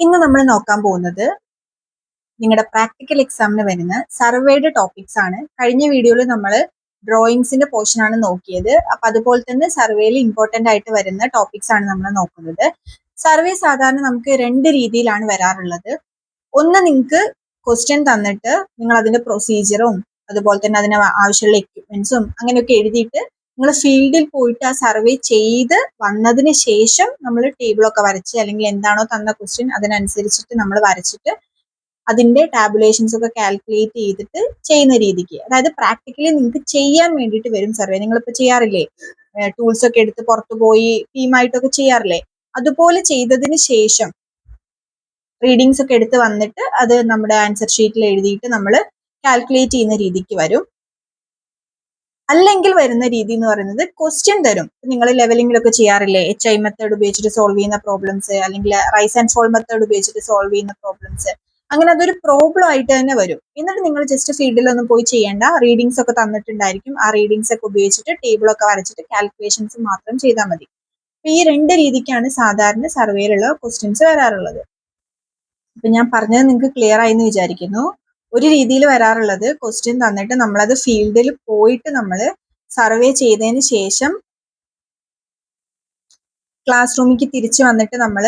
ഇന്ന് നമ്മൾ നോക്കാൻ പോകുന്നത് നിങ്ങളുടെ പ്രാക്ടിക്കൽ എക്സാമിന് വരുന്ന സർവേയുടെ ടോപ്പിക്സ് ആണ്. കഴിഞ്ഞ വീഡിയോയിൽ നമ്മൾ ഡ്രോയിങ്സിന്റെ പോർഷൻ ആണ് നോക്കിയത്. അപ്പൊ അതുപോലെ തന്നെ സർവേയിൽ ഇമ്പോർട്ടന്റ് ആയിട്ട് വരുന്ന ടോപ്പിക്സ് ആണ് നമ്മൾ നോക്കുന്നത്. സർവേ സാധാരണ നമുക്ക് രണ്ട് രീതിയിലാണ് വരാറുള്ളത്. ഒന്ന്, നിങ്ങൾക്ക് ക്വസ്റ്റ്യൻ തന്നിട്ട് നിങ്ങൾ അതിന്റെ പ്രൊസീജിയറും അതുപോലെ തന്നെ അതിന് ആവശ്യമുള്ള എക്യുപ്മെന്റ്സും അങ്ങനെയൊക്കെ എഴുതിയിട്ട് നിങ്ങൾ ഫീൽഡിൽ പോയിട്ട് ആ സർവേ ചെയ്ത് വന്നതിന് ശേഷം നമ്മൾ ടേബിളൊക്കെ വരച്ച് അല്ലെങ്കിൽ എന്താണോ തന്ന ക്വസ്റ്റ്യൻ അതിനനുസരിച്ചിട്ട് നമ്മൾ വരച്ചിട്ട് അതിന്റെ ടാബുലേഷൻസ് ഒക്കെ കാൽക്കുലേറ്റ് ചെയ്തിട്ട് ചെയ്യുന്ന രീതിക്ക്, അതായത് പ്രാക്ടിക്കലി നിങ്ങൾക്ക് ചെയ്യാൻ വേണ്ടിയിട്ട് വരും സർവേ. നിങ്ങളിപ്പോൾ ചെയ്യാറില്ലേ, ടൂൾസ് ഒക്കെ എടുത്ത് പുറത്തു പോയി ടീമായിട്ടൊക്കെ ചെയ്യാറില്ലേ, അതുപോലെ ചെയ്തതിന് ശേഷം റീഡിങ്സ് ഒക്കെ എടുത്ത് വന്നിട്ട് അത് നമ്മുടെ ആൻസർ ഷീറ്റിൽ എഴുതിയിട്ട് നമ്മൾ കാൽക്കുലേറ്റ് ചെയ്യുന്ന രീതിക്ക് വരും. അല്ലെങ്കിൽ വരുന്ന രീതി എന്ന് പറയുന്നത് ക്വസ്റ്റ്യൻ തരും. നിങ്ങൾ ലെവലിംഗിലൊക്കെ ചെയ്യാറില്ലേ, HI മെത്തേഡ് ഉപയോഗിച്ചിട്ട് സോൾവ് ചെയ്യുന്ന പ്രോബ്ലംസ്, അല്ലെങ്കിൽ റൈസ് ആൻഡ് ഫോൾ മെത്തേഡ് ഉപയോഗിച്ചിട്ട് സോൾവ് ചെയ്യുന്ന പ്രോബ്ലംസ്, അങ്ങനെ അതൊരു പ്രോബ്ലം ആയിട്ട് തന്നെ വരും. എന്നിട്ട് നിങ്ങൾ ജസ്റ്റ് ഫീൽഡിലൊന്നും പോയി ചെയ്യേണ്ട, റീഡിങ്സ് ഒക്കെ തന്നിട്ടുണ്ടായിരിക്കും. ആ റീഡിങ്സ് ഒക്കെ ഉപയോഗിച്ചിട്ട് ടേബിൾ ഒക്കെ വരച്ചിട്ട് കാൽക്കുലേഷൻസ് മാത്രം ചെയ്താൽ മതി. അപ്പൊ ഈ രണ്ട് രീതിക്കാണ് സാധാരണ സർവേയിലുള്ള ക്വസ്റ്റ്യൻസ് വരാറുള്ളത്. അപ്പൊ ഞാൻ പറഞ്ഞത് നിങ്ങൾക്ക് ക്ലിയർ ആയി എന്ന് വിചാരിക്കുന്നു. ഒരു രീതിയിൽ വരാറുള്ളത്, ക്വസ്റ്റ്യൻ തന്നിട്ട് നമ്മളത് ഫീൽഡിൽ പോയിട്ട് നമ്മൾ സർവേ ചെയ്തതിന് ശേഷം ക്ലാസ് റൂമിലേക്ക് തിരിച്ചു വന്നിട്ട് നമ്മൾ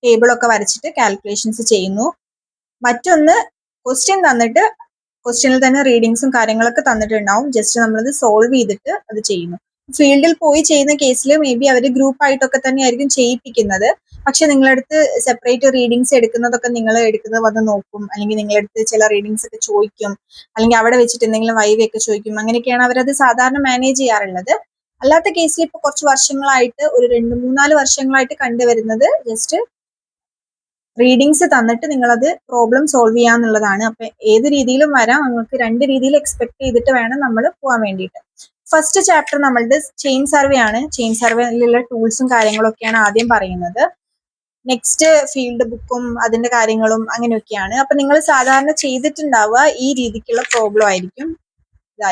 ടേബിൾ ഒക്കെ വരച്ചിട്ട് കാൽക്കുലേഷൻസ് ചെയ്യുന്നു. മറ്റൊന്ന്, ക്വസ്റ്റ്യൻ തന്നിട്ട് ക്വസ്റ്റ്യനിൽ തന്നെ റീഡിങ്സും കാര്യങ്ങളൊക്കെ തന്നിട്ടുണ്ടാവും, ജസ്റ്റ് നമ്മളത് സോൾവ് ചെയ്തിട്ട് അത് ചെയ്യുന്നു. ഫീൽഡിൽ പോയി ചെയ്യുന്ന കേസിൽ മേ ബി അവർ ഗ്രൂപ്പ് ആയിട്ടൊക്കെ തന്നെ ആയിരിക്കും ചെയ്യിപ്പിക്കുന്നത്. പക്ഷെ നിങ്ങളടുത്ത് സെപ്പറേറ്റ് റീഡിങ്സ് എടുക്കുന്നതൊക്കെ നിങ്ങൾ എടുക്കുന്നത് വന്ന് നോക്കും, അല്ലെങ്കിൽ നിങ്ങളടുത്ത് ചില റീഡിങ്സ് ഒക്കെ ചോദിക്കും, അല്ലെങ്കിൽ അവിടെ വെച്ചിട്ട് എന്തെങ്കിലും വൈവ ഒക്കെ ചോദിക്കും. അങ്ങനെയൊക്കെയാണ് അവരത് സാധാരണ മാനേജ് ചെയ്യാറുള്ളത്. അല്ലാത്ത കേസിൽ ഇപ്പൊ കുറച്ച് വർഷങ്ങളായിട്ട്, ഒരു 2-3-4 വർഷങ്ങളായിട്ട് കണ്ടുവരുന്നത് ജസ്റ്റ് റീഡിങ്സ് തന്നിട്ട് നിങ്ങളത് പ്രോബ്ലം സോൾവ് ചെയ്യാന്നുള്ളതാണ്. അപ്പൊ ഏത് രീതിയിലും വരാം, നമുക്ക് രണ്ട് രീതിയിൽ എക്സ്പെക്ട് ചെയ്തിട്ട് വേണം നമ്മൾ പോകാൻ വേണ്ടിയിട്ട്. ഫസ്റ്റ് ചാപ്റ്റർ നമ്മളുടെ ചെയിൻ സർവേ ആണ്. ചെയിൻ സർവേയിലുള്ള ടൂൾസും കാര്യങ്ങളും ഒക്കെയാണ് ആദ്യം പറയുന്നത്. നെക്സ്റ്റ് ഫീൽഡ് ബുക്കും അതിന്റെ കാര്യങ്ങളും അങ്ങനെയൊക്കെയാണ്. അപ്പൊ നിങ്ങൾ സാധാരണ ചെയ്തിട്ടുണ്ടാവുക ഈ രീതിക്കുള്ള പ്രോബ്ലം ആയിരിക്കും.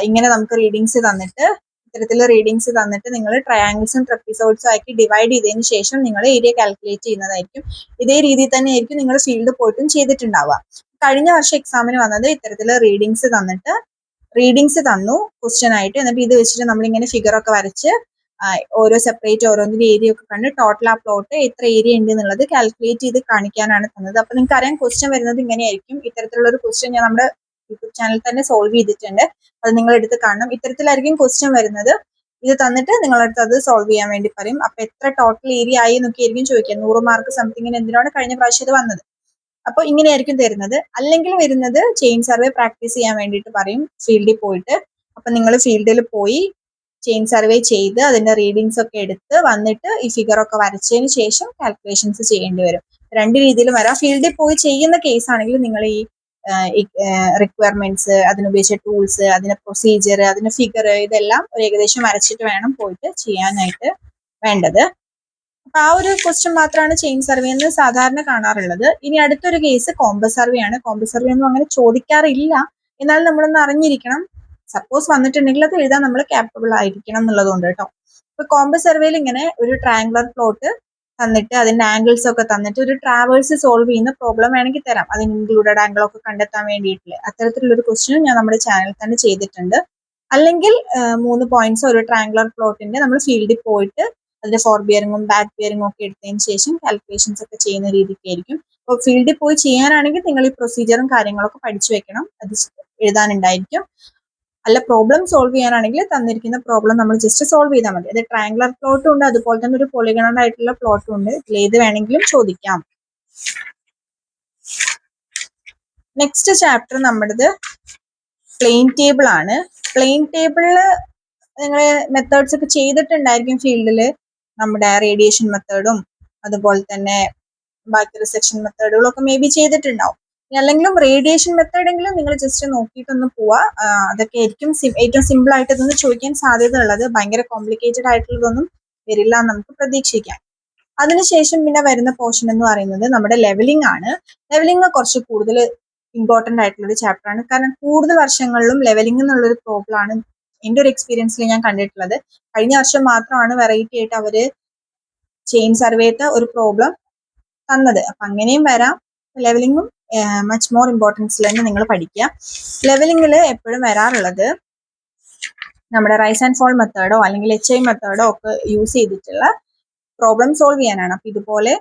ഇങ്ങനെ നമുക്ക് റീഡിങ്സ് തന്നിട്ട്, ഇത്തരത്തിലുള്ള റീഡിങ്സ് തന്നിട്ട് നിങ്ങൾ ട്രയാങ്കിൾസും ട്രപ്പിസോയിഡ്സും ആക്കി ഡിവൈഡ് ചെയ്തതിന് ശേഷം നിങ്ങൾ ഏരിയ കാൽക്കുലേറ്റ് ചെയ്യുന്നതായിരിക്കും. ഇതേ രീതിയിൽ തന്നെ ആയിരിക്കും നിങ്ങൾ ഫീൽഡ് പോയിട്ടും ചെയ്തിട്ടുണ്ടാവുക. കഴിഞ്ഞ വർഷം എക്സാമിന് വന്നത് ഇത്തരത്തിലുള്ള റീഡിങ്സ് തന്നിട്ട്, റീഡിങ്സ് തന്നു ക്വസ്റ്റ്യൻ ആയിട്ട്, എന്നിട്ട് ഇത് വെച്ചിട്ട് നമ്മളിങ്ങനെ ഫിഗർ ഒക്കെ വരച്ച് ഓരോ സെപ്പറേറ്റ് ഓരോന്നിന്റെ ഏരിയ ഒക്കെ കണ്ട് ടോട്ടൽ ആ പ്ലോട്ട് എത്ര ഏരിയ ഉണ്ട് എന്നുള്ളത് കാൽക്കുലേറ്റ് ചെയ്ത് കാണിക്കാനാണ് തന്നത്. അപ്പൊ നിങ്ങൾക്ക് അറിയാം ക്വസ്റ്റ്യൻ വരുന്നത് ഇങ്ങനെയായിരിക്കും. ഇത്തരത്തിലുള്ള ഒരു ക്വസ്റ്റ്യൻ ഞാൻ നമ്മുടെ യൂട്യൂബ് ചാനൽ തന്നെ സോൾവ് ചെയ്തിട്ടുണ്ട്, അത് നിങ്ങൾ എടുത്ത് കാണണം. ഇത്തരത്തിലായിരിക്കും ക്വസ്റ്റ്യൻ വരുന്നത്. ഇത് തന്നിട്ട് നിങ്ങളടുത്ത് അത് സോൾവ് ചെയ്യാൻ വേണ്ടി പറയും. അപ്പൊ എത്ര ടോട്ടൽ ഏരിയ ആയി എന്നൊക്കെ ആയിരിക്കും ചോദിക്കുക. 100 മാർക്ക് സംതിങ്ങിന് എന്തിനാണ് കഴിഞ്ഞ പ്രാവശ്യം ഇത് വന്നത്. അപ്പൊ ഇങ്ങനെയായിരിക്കും തരുന്നത്. അല്ലെങ്കിൽ വരുന്നത് ചെയിൻ സർവേ പ്രാക്ടീസ് ചെയ്യാൻ വേണ്ടിയിട്ട് പറയും ഫീൽഡിൽ പോയിട്ട്. അപ്പൊ നിങ്ങൾ ഫീൽഡിൽ പോയി ചെയിൻ സർവേ ചെയ്ത് അതിന്റെ റീഡിങ്സ് ഒക്കെ എടുത്ത് വന്നിട്ട് ഈ ഫിഗർ ഒക്കെ വരച്ചതിന് ശേഷം കാൽക്കുലേഷൻസ് ചെയ്യേണ്ടി വരും. രണ്ട് രീതിയിലും വരാം. ഫീൽഡിൽ പോയി ചെയ്യുന്ന കേസ് ആണെങ്കിൽ നിങ്ങൾ ഈ റിക്വയർമെന്റ്സ്, അതിനുപയോഗിച്ച ടൂൾസ്, അതിന്റെ പ്രൊസീജിയർ, അതിന്റെ ഫിഗർ, ഇതെല്ലാം ഒരു ഏകദേശം വരച്ചിട്ട് വേണം പോയിട്ട് ചെയ്യാനായിട്ട് വേണ്ടത്. അപ്പൊ ആ ഒരു ക്വസ്റ്റ്യൻ മാത്രമാണ് ചെയിൻ സർവേ എന്ന് സാധാരണ കാണാറുള്ളത്. ഇനി അടുത്തൊരു കേസ് കോമ്പസ് സർവേ ആണ്. കോമ്പസ് സർവേ ഒന്നും അങ്ങനെ ചോദിക്കാറില്ല, എന്നാൽ നമ്മളൊന്ന് അറിഞ്ഞിരിക്കണം. സപ്പോസ് വന്നിട്ടുണ്ടെങ്കിൽ അത് എഴുതാൻ നമ്മൾ ക്യാപ്പബിൾ ആയിരിക്കണം എന്നുള്ളതുകൊണ്ട് കേട്ടോ. ഇപ്പൊ കോമ്പസ് സർവേയിൽ ഇങ്ങനെ ഒരു ട്രയാങ്കുലർ പ്ലോട്ട് തന്നിട്ട് അതിന്റെ ആംഗിൾസ് ഒക്കെ തന്നിട്ട് ഒരു ട്രാവേഴ്സ് സോൾവ് ചെയ്യുന്ന പ്രോബ്ലം വേണമെങ്കിൽ തരാം, അതിന് ഇൻക്ലൂഡഡ് ആംഗിൾ ഒക്കെ കണ്ടെത്താൻ വേണ്ടിയിട്ടുള്ള അത്തരത്തിലുള്ളൊരു ക്വസ്റ്റ്യൻ ഞാൻ നമ്മുടെ ചാനലിൽ തന്നെ ചെയ്തിട്ടുണ്ട്. അല്ലെങ്കിൽ 3 പോയിന്റ്സ് ഒരു ട്രയാങ്കുലർ പ്ലോട്ടിന്റെ നമ്മൾ ഫീൽഡിൽ പോയിട്ട് അതിന്റെ ഫോർ ബിയറിങ്ങും ബാക്ക് ബിയറിങ്ങും ഒക്കെ എടുത്തതിന് ശേഷം കാൽക്കുലേഷൻസ് ഒക്കെ ചെയ്യുന്ന രീതിക്കായിരിക്കും. അപ്പോൾ ഫീൽഡിൽ പോയി ചെയ്യാനാണെങ്കിൽ നിങ്ങൾ ഈ പ്രൊസീജിയറും കാര്യങ്ങളൊക്കെ പഠിച്ചു വെക്കണം, അത് എഴുതാനുണ്ടായിരിക്കും. അല്ല പ്രോബ്ലം സോൾവ് ചെയ്യാനാണെങ്കിൽ തന്നിരിക്കുന്ന പ്രോബ്ലം നമ്മൾ ജസ്റ്റ് സോൾവ് ചെയ്താൽ മതി. അത് ട്രയാങ്കുലർ പ്ലോട്ടും ഉണ്ട്, അതുപോലെ തന്നെ ഒരു പോളിഗണൽ ആയിട്ടുള്ള പ്ലോട്ടും ഉണ്ട്. ഇതിലേത് വേണമെങ്കിലും ചോദിക്കാം. നെക്സ്റ്റ് ചാപ്റ്റർ നമ്മുടേത് പ്ലെയിൻ ടേബിൾ ആണ്. പ്ലെയിൻ ടേബിളില് നിങ്ങൾ മെത്തേഡ്സ് ഒക്കെ ചെയ്തിട്ടുണ്ടായിരിക്കും ഫീൽഡിൽ. നമ്മുടെ റേഡിയേഷൻ മെത്തേഡും അതുപോലെ തന്നെ ബാക്കി റിസെക്ഷൻ മെത്തേഡുകളും ഒക്കെ മേ ബി ചെയ്തിട്ടുണ്ടാവും. അല്ലെങ്കിലും റേഡിയേഷൻ മെത്തേഡെങ്കിലും നിങ്ങൾ ജസ്റ്റ് നോക്കിയിട്ടൊന്ന് പോവാ. അതൊക്കെ ആയിരിക്കും ഏറ്റവും സിമ്പിൾ ആയിട്ട് ഇതൊന്ന് ചോദിക്കാൻ സാധ്യത ഉള്ളത്. ഭയങ്കര കോംപ്ലിക്കേറ്റഡ് ആയിട്ടുള്ളതൊന്നും വരില്ല എന്ന് നമുക്ക് പ്രതീക്ഷിക്കാം. അതിനുശേഷം പിന്നെ വരുന്ന പോർഷൻ എന്ന് പറയുന്നത് നമ്മുടെ ലെവലിംഗ് ആണ്. ലെവലിംഗ് കുറച്ച് കൂടുതൽ ഇമ്പോർട്ടന്റ് ആയിട്ടുള്ള ഒരു ചാപ്റ്റർ ആണ്. കാരണം കൂടുതൽ വർഷങ്ങളിലും ലെവലിംഗ് എന്നുള്ളൊരു പ്രോബ്ലം ആണ് എൻ്റെ ഒരു എക്സ്പീരിയൻസിൽ ഞാൻ കണ്ടിട്ടുള്ളത്. കഴിഞ്ഞ വർഷം മാത്രമാണ് വെറൈറ്റി ആയിട്ട് അവര് ചെയിൻ സർവേത്തെ ഒരു പ്രോബ്ലം തന്നത്. അപ്പൊ അങ്ങനെയും വരാം. ലെവലിങ്ങും മച്ച് മോർ ഇമ്പോർട്ടൻസിൽ തന്നെ നിങ്ങൾ പഠിക്കുക. ലെവലിങ്ങിൽ എപ്പോഴും വരാറുള്ളത് നമ്മുടെ റൈസ് ആൻഡ് ഫോൾ മെത്തേഡോ അല്ലെങ്കിൽ HI മെത്തേഡോ ഒക്കെ യൂസ് ചെയ്തിട്ടുള്ള പ്രോബ്ലം സോൾവ് ചെയ്യാനാണ്. അപ്പൊ ഇതുപോലെ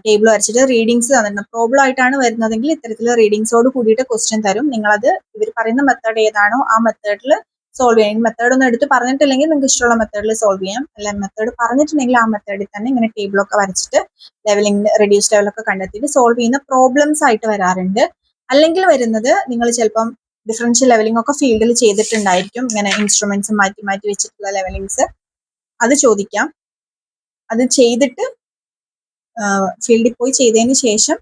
ടേബിൾ വരച്ചിട്ട് റീഡിങ്സ് തന്നിട്ടുണ്ട്. പ്രോബ്ലം ആയിട്ടാണ് വരുന്നതെങ്കിൽ ഇത്തരത്തിൽ റീഡിങ്സോട് കൂടിയിട്ട് ക്വസ്റ്റ്യൻ തരും. നിങ്ങളത് ഇവർ പറയുന്ന മെത്തേഡ് ഏതാണോ ആ മെത്തേഡിൽ സോൾവ് ചെയ്യാം. മെത്തേഡ് ഒന്നും എടുത്ത് പറഞ്ഞിട്ടില്ലെങ്കിൽ നിങ്ങൾക്ക് ഇഷ്ടമുള്ള മെത്തേഡിൽ സോൾവ് ചെയ്യാം. അല്ല മെത്തേഡ് പറഞ്ഞിട്ടുണ്ടെങ്കിൽ ആ മെത്തേഡിൽ തന്നെ ഇങ്ങനെ ടേബിളൊക്കെ വരച്ചിട്ട് ലെവലിംഗ് റെഡ്യൂസ് ലെവലൊക്കെ കണ്ടെത്തിയിട്ട് സോൾവ് ചെയ്യുന്ന പ്രോബ്ലംസ് ആയിട്ട് വരാറുണ്ട്. അല്ലെങ്കിൽ വരുന്നത് നിങ്ങൾ ചിലപ്പം ഡിഫറൻഷ്യൽ ലെവലിംഗ് ഒക്കെ ഫീൽഡിൽ ചെയ്തിട്ടുണ്ടായിരിക്കും. ഇങ്ങനെ ഇൻസ്ട്രുമെന്റ്സ് മാറ്റി മാറ്റി വെച്ചിട്ടുള്ള ലെവലിങ്സ് അത് ചോദിക്കാം. അത് ചെയ്തിട്ട് ഫീൽഡിൽ പോയി ചെയ്തതിന് ശേഷം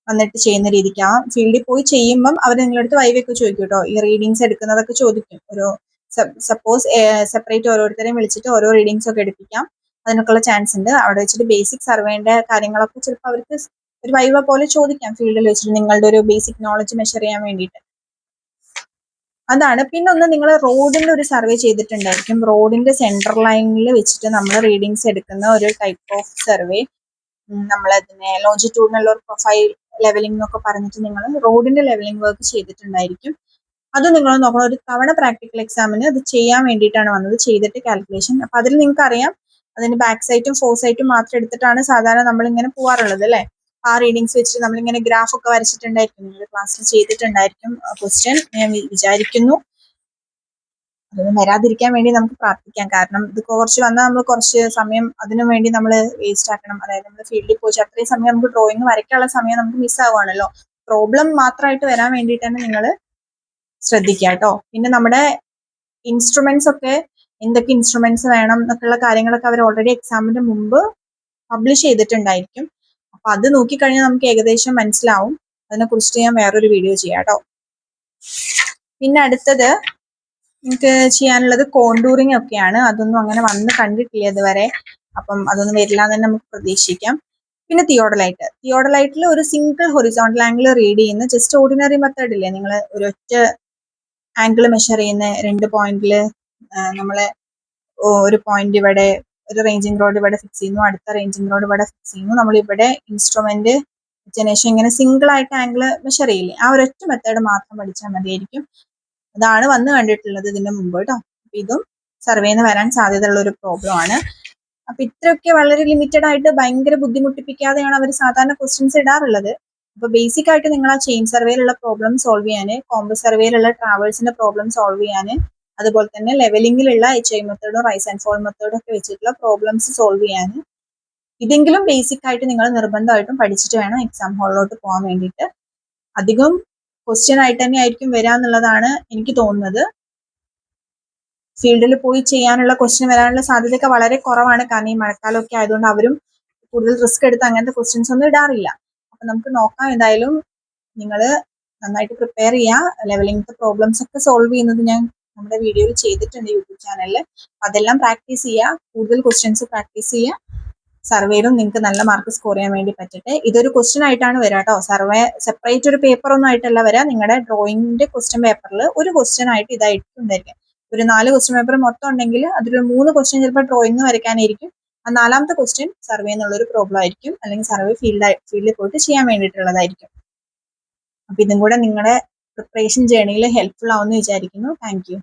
വന്നിട്ട് ചെയ്യുന്ന രീതിക്ക്. ആ ഫീൽഡിൽ പോയി ചെയ്യുമ്പം അവർ നിങ്ങളടുത്ത് വൈവൊക്കെ ചോദിക്കും കേട്ടോ. ഈ റീഡിങ്സ് എടുക്കുന്നതൊക്കെ ചോദിക്കും. ഒരു സപ്പോസ് സെപ്പറേറ്റ് ഓരോരുത്തരെയും വിളിച്ചിട്ട് ഓരോ റീഡിങ്സ് ഒക്കെ എടുപ്പിക്കാം. അതിനൊക്കെയുള്ള ചാൻസ് ഉണ്ട്. അവിടെ വെച്ചിട്ട് ബേസിക് സർവേന്റെ കാര്യങ്ങളൊക്കെ ചിലപ്പോൾ അവർക്ക് ഒരു വൈവ പോലെ ചോദിക്കാം ഫീൽഡിൽ വെച്ചിട്ട് നിങ്ങളുടെ ഒരു ബേസിക് നോളജ് മെഷർ ചെയ്യാൻ വേണ്ടിയിട്ട്. അതാണ്. പിന്നെ ഒന്ന് നിങ്ങൾ റോഡിന്റെ ഒരു സർവേ ചെയ്തിട്ടുണ്ടായിരിക്കും. റോഡിന്റെ സെൻട്രൽ ലൈനിൽ വെച്ചിട്ട് നമ്മൾ റീഡിങ്സ് എടുക്കുന്ന ഒരു ടൈപ്പ് ഓഫ് സർവേ. നമ്മളതിനെ ലോഞ്ചിറ്റ്യൂഡിനുള്ള ഒരു പ്രൊഫൈൽ ലെവലിംഗ് എന്നൊക്കെ പറഞ്ഞിട്ട് നിങ്ങൾ റോഡിന്റെ ലെവലിംഗ് വർക്ക് ചെയ്തിട്ടുണ്ടായിരിക്കും. അത് നിങ്ങൾ നോക്കണം. ഒരു തവണ പ്രാക്ടിക്കൽ എക്സാമിന് അത് ചെയ്യാൻ വേണ്ടിയിട്ടാണ് വന്നത്, ചെയ്തിട്ട് കാൽക്കുലേഷൻ. അപ്പൊ അതിൽ നിങ്ങൾക്ക് അറിയാം അതിന് ബാക്ക് സൈറ്റും ഫോർ സൈറ്റും മാത്രം എടുത്തിട്ടാണ് സാധാരണ നമ്മൾ ഇങ്ങനെ പോവാറുള്ളത് അല്ലെ. ആ റീഡിങ്സ് വെച്ചിട്ട് നമ്മളിങ്ങനെ ഗ്രാഫ് ഒക്കെ വരച്ചിട്ടുണ്ടായിരിക്കും. നിങ്ങൾ ക്ലാസ്സിൽ ചെയ്തിട്ടുണ്ടായിരിക്കും ക്വസ്റ്റ്യൻ ഞാൻ വിചാരിക്കുന്നു. അതൊന്നും വരാതിരിക്കാൻ വേണ്ടി നമുക്ക് പ്രാർത്ഥിക്കാം. കാരണം ഇത് കുറച്ച് വന്നാൽ നമ്മൾ കുറച്ച് സമയം അതിനു വേണ്ടി നമ്മൾ വേസ്റ്റ് ആക്കണം. അതായത് നമ്മൾ ഫീൽഡിൽ പോയി അത്രയും സമയം നമുക്ക് ഡ്രോയിങ് വരയ്ക്കാനുള്ള സമയം നമുക്ക് മിസ്സാവുകയാണല്ലോ. പ്രോബ്ലം മാത്രമായിട്ട് വരാൻ വേണ്ടിയിട്ട് തന്നെ നിങ്ങൾ ശ്രദ്ധിക്കുക കേട്ടോ. പിന്നെ നമ്മുടെ ഇൻസ്ട്രുമെന്റ്സ് ഒക്കെ എന്തൊക്കെ ഇൻസ്ട്രുമെന്റ്സ് വേണം എന്നൊക്കെയുള്ള കാര്യങ്ങളൊക്കെ അവർ ഓൾറെഡി എക്സാമിന് മുമ്പ് പബ്ലിഷ് ചെയ്തിട്ടുണ്ടായിരിക്കും. അപ്പൊ അത് നോക്കിക്കഴിഞ്ഞാൽ നമുക്ക് ഏകദേശം മനസ്സിലാവും. അതിനെ കുറിച്ചിട്ട് ഞാൻ വേറൊരു വീഡിയോ ചെയ്യാം കേട്ടോ. പിന്നെ അടുത്തത് എനിക്ക് ചെയ്യാനുള്ളത് കോണ്ടൂറിങ് ഒക്കെയാണ്. അതൊന്നും അങ്ങനെ വന്ന് കണ്ടിട്ടില്ല ഇതുവരെ. അപ്പം അതൊന്നും വരില്ല എന്ന് തന്നെ നമുക്ക് പ്രതീക്ഷിക്കാം. പിന്നെ തിയോഡലൈറ്റിൽ ഒരു സിംഗിൾ ഹൊറിസോണ്ടൽ ആംഗിൾ റീഡ് ചെയ്യുന്ന ജസ്റ്റ് ഓർഡിനറി മെത്തേഡ് ഇല്ലേ, നിങ്ങൾ ഒരൊറ്റ ആംഗിൾ മെഷർ ചെയ്യുന്ന 2 പോയിന്റിൽ നമ്മളെ ഒരു പോയിന്റ് ഇവിടെ ഒരു റേഞ്ചിങ് റോഡ് ഇവിടെ ഫിക്സ് ചെയ്യുന്നു, അടുത്ത റേഞ്ചിങ് റോഡ് ഇവിടെ ഫിക്സ് ചെയ്യുന്നു. നമ്മൾ ഇവിടെ ഇൻസ്ട്രുമെന്റ് വെച്ചതിനുശേഷം ഇങ്ങനെ സിംഗിൾ ആയിട്ട് ആംഗിൾ മെഷർ ചെയ്യില്ലേ, ആ ഒരൊറ്റ മെത്തേഡ് മാത്രം പഠിച്ചാൽ മതിയായിരിക്കും. അതാണ് വന്ന് കണ്ടിട്ടുള്ളത് ഇതിന്റെ മുമ്പ് കേട്ടോ. അപ്പൊ ഇതും സർവേന്ന് വരാൻ സാധ്യതയുള്ള ഒരു പ്രോബ്ലം ആണ്. അപ്പൊ ഇത്രയൊക്കെ വളരെ ലിമിറ്റഡ് ആയിട്ട് ഭയങ്കര ബുദ്ധിമുട്ടിപ്പിക്കാതെയാണ് അവർ സാധാരണ ക്വസ്റ്റ്യൻസ് ഇടാറുള്ളത്. അപ്പൊ ബേസിക് ആയിട്ട് നിങ്ങൾ ആ ചെയിൻ സർവേയിലുള്ള പ്രോബ്ലം സോൾവ് ചെയ്യാന്, കോമ്പസ് സർവേയിലുള്ള ട്രാവേഴ്സിന്റെ പ്രോബ്ലം സോൾവ് ചെയ്യാന്, അതുപോലെ തന്നെ ലെവലിംഗിലുള്ള HI മെത്തേഡും റൈസ് ആൻഡ് ഫോൾ മെത്തേഡും ഒക്കെ വെച്ചിട്ടുള്ള പ്രോബ്ലംസ് സോൾവ് ചെയ്യാന് ഇതെങ്കിലും ബേസിക് ആയിട്ട് നിങ്ങൾ നിർബന്ധമായിട്ടും പഠിച്ചിട്ട് വേണം എക്സാം ഹാളിലോട്ട് പോകാൻ വേണ്ടിയിട്ട്. അധികം ക്വസ്റ്റ്യൻ ആയിട്ട് തന്നെ ആയിരിക്കും വരാന്നുള്ളതാണ് എനിക്ക് തോന്നുന്നത്. ഫീൽഡിൽ പോയി ചെയ്യാനുള്ള ക്വസ്റ്റ്യൻ വരാനുള്ള സാധ്യതയൊക്കെ വളരെ കുറവാണ്. കാരണം ഈ മഴക്കാലമൊക്കെ ആയതുകൊണ്ട് അവരും കൂടുതൽ റിസ്ക് എടുത്ത് അങ്ങനത്തെ ക്വസ്റ്റ്യൻസ് ഒന്നും ഇടാറില്ല. അപ്പൊ നമുക്ക് നോക്കാം. എന്തായാലും നിങ്ങൾ നന്നായിട്ട് പ്രിപ്പയർ ചെയ്യുക. ലെവലിംഗത്തെ പ്രോബ്ലംസ് ഒക്കെ സോൾവ് ചെയ്യുന്നത് ഞാൻ നമ്മുടെ വീഡിയോയിൽ ചെയ്തിട്ടുണ്ട് യൂട്യൂബ് ചാനലിൽ. അതെല്ലാം പ്രാക്ടീസ് ചെയ്യുക, കൂടുതൽ ക്വസ്റ്റ്യൻസ് പ്രാക്ടീസ് ചെയ്യുക. സർവേയിലും നിങ്ങൾക്ക് നല്ല മാർക്ക് സ്കോർ ചെയ്യാൻ വേണ്ടി പറ്റട്ടെ. ഇതൊരു ക്വസ്റ്റ്യൻ ആയിട്ടാണ് വരിക കേട്ടോ. സർവേ സെപ്പറേറ്റ് ഒരു പേപ്പർ ഒന്നും ആയിട്ടല്ല വരിക. നിങ്ങളുടെ ഡ്രോയിങ്ങിന്റെ ക്വസ്റ്റ്യൻ പേപ്പറിൽ ഒരു ക്വസ്റ്റ്യൻ ആയിട്ട് ഇതായിരിക്കും ഉണ്ടായിരിക്കും. ഒരു 4 ക്വസ്റ്റ്യൻ പേപ്പർ മൊത്തം ഉണ്ടെങ്കിൽ അതിൽ 3 ക്വസ്റ്റ്യൻ ചിലപ്പോൾ ഡ്രോയിങ് വരയ്ക്കാനായിരിക്കും. ആ 4ാമത്തെ ക്വസ്റ്റ്യൻ സർവേ എന്നുള്ളൊരു പ്രോബ്ലം ആയിരിക്കും, അല്ലെങ്കിൽ സർവേ ഫീൽഡിൽ പോയിട്ട് ചെയ്യാൻ വേണ്ടിയിട്ടുള്ളതായിരിക്കും. അപ്പൊ ഇതും കൂടെ നിങ്ങളുടെ പ്രിപ്പറേഷൻ ജേർണിയിൽ ഹെൽപ്ഫുൾ ആവുമെന്ന് വിചാരിക്കുന്നു. Thank you.